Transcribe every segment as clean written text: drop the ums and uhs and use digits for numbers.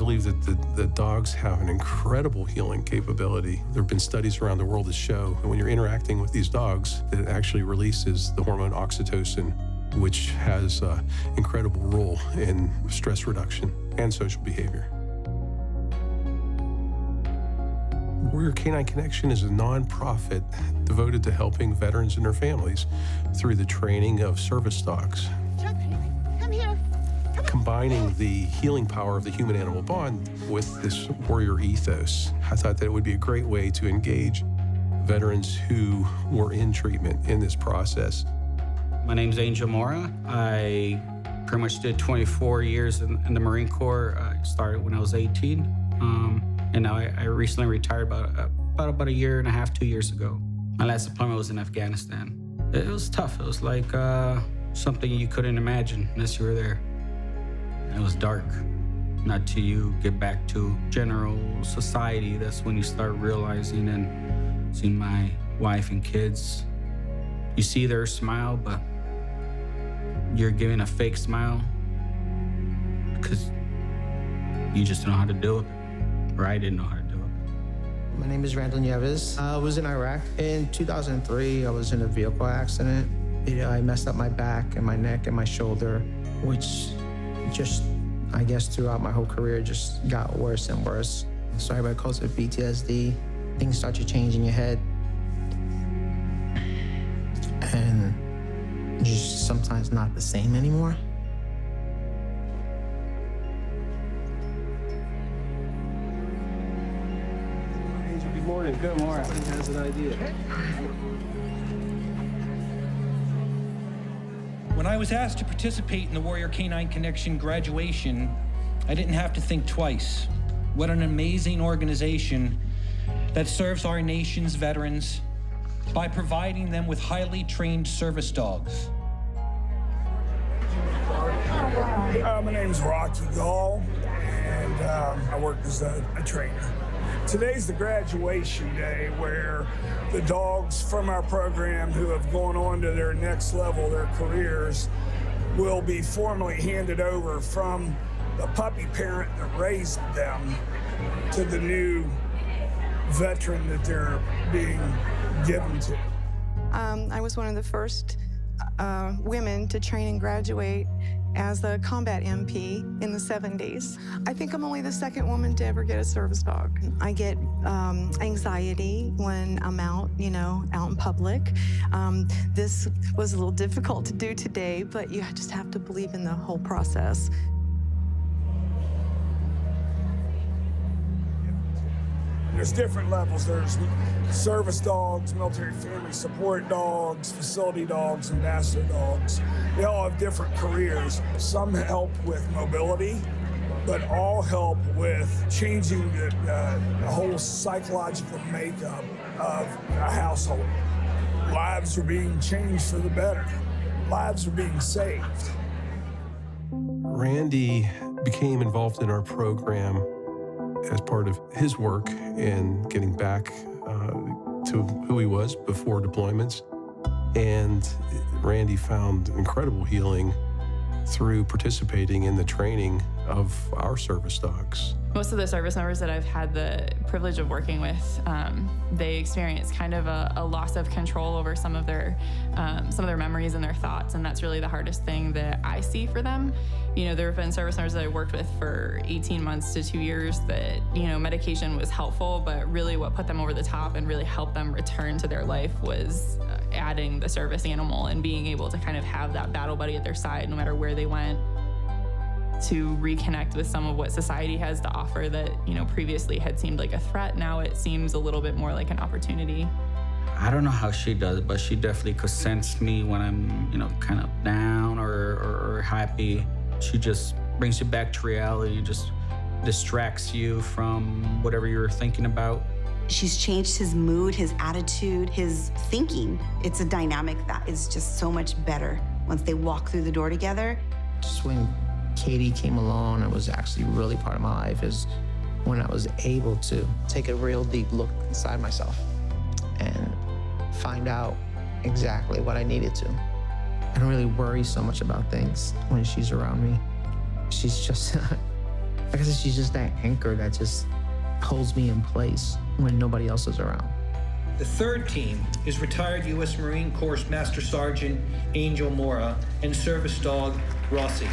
believe that the dogs have an incredible healing capability. There have been studies around the world that show that when you're interacting with these dogs, that it actually releases the hormone oxytocin, which has an incredible role in stress reduction and social behavior. Warrior Canine Connection is a nonprofit devoted to helping veterans and their families through the training of service dogs. Chuck, come here. Combining the healing power of the human-animal bond with this warrior ethos, I thought that it would be a great way to engage veterans who were in treatment in this process. My name's Angel Mora. I pretty much did 24 years in the Marine Corps. I started when I was 18, and now I recently retired about a year and a half, 2 years ago. My last deployment was in Afghanistan. It was tough. It was like something you couldn't imagine unless you were there. It was dark. Not till you get back to general society, that's when you start realizing and seeing my wife and kids. You see their smile, but you're giving a fake smile because you just don't know how to do it, or I didn't know how to do it. My name is Randall Nieves. I was in Iraq. In 2003, I was in a vehicle accident. I messed up my back and my neck and my shoulder, which just, I guess, throughout my whole career just got worse and worse. So everybody calls it PTSD. Things start to change in your head. And just sometimes not the same anymore. Good morning. Good morning. Somebody has an idea. When I was asked to participate in the Warrior Canine Connection graduation, I didn't have to think twice. What an amazing organization that serves our nation's veterans by providing them with highly trained service dogs. My name's Rocky Gall, and I work as a trainer. Today's the graduation day where the dogs from our program who have gone on to their next level, their careers, will be formally handed over from the puppy parent that raised them to the new veteran that they're being given to. I was one of the first women to train and graduate as a combat MP in the 70s. I think I'm only the second woman to ever get a service dog. I get anxiety when I'm out, out in public. This was a little difficult to do today, but you just have to believe in the whole process. There's different levels. There's service dogs, military family support dogs, facility dogs, ambassador dogs. They all have different careers. Some help with mobility, but all help with changing the whole psychological makeup of a household. Lives are being changed for the better. Lives are being saved. Randy became involved in our program as part of his work in getting back to who he was before deployments. And Randy found incredible healing through participating in the training of our service dogs. Most of the service members that I've had the privilege of working with, they experience kind of a loss of control over some of their memories and their thoughts, and that's really the hardest thing that I see for them. There have been service members that I worked with for 18 months to 2 years that, medication was helpful, but really what put them over the top and really helped them return to their life was adding the service animal and being able to kind of have that battle buddy at their side no matter where they went, to reconnect with some of what society has to offer that, previously had seemed like a threat. Now it seems a little bit more like an opportunity. I don't know how she does it, but she definitely could sense me when I'm, kind of down or happy. She just brings you back to reality, just distracts you from whatever you're thinking about. She's changed his mood, his attitude, his thinking. It's a dynamic that is just so much better once they walk through the door together. Just when Katie came along and was actually really part of my life is when I was able to take a real deep look inside myself and find out exactly what I needed to. I don't really worry so much about things when she's around me. She's just I guess she's just that anchor that just holds me in place when nobody else is around. The third team is retired U.S. Marine Corps Master Sergeant Angel Mora and service dog Rossi.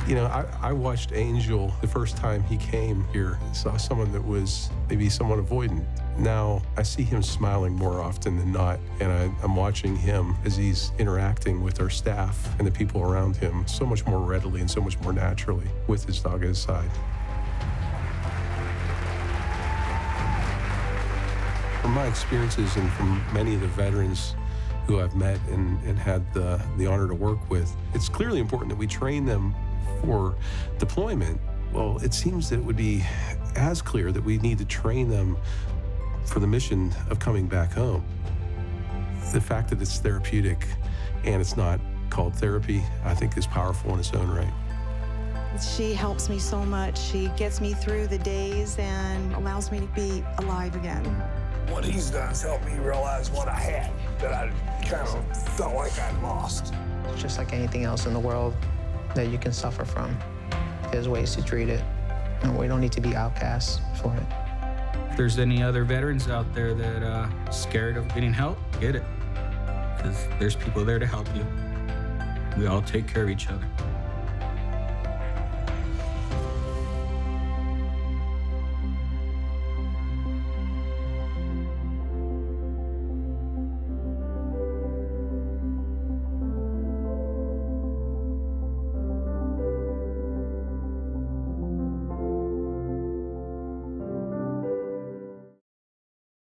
You know, I watched Angel the first time he came here, saw someone that was maybe somewhat avoidant. Now I see him smiling more often than not, and I'm watching him as he's interacting with our staff and the people around him so much more readily and so much more naturally with his dog at his side. From my experiences and from many of the veterans who I've met and had the honor to work with, it's clearly important that we train them for deployment. Well, it seems that it would be as clear that we need to train them for the mission of coming back home. The fact that it's therapeutic and it's not called therapy, I think is powerful in its own right. She helps me so much. She gets me through the days and allows me to be alive again. What he's done is helped me realize what I had that I kind of felt like I'd lost. It's just like anything else in the world that you can suffer from. There's ways to treat it, and we don't need to be outcasts for it. If there's any other veterans out there that are scared of getting help, get it. Because there's people there to help you. We all take care of each other.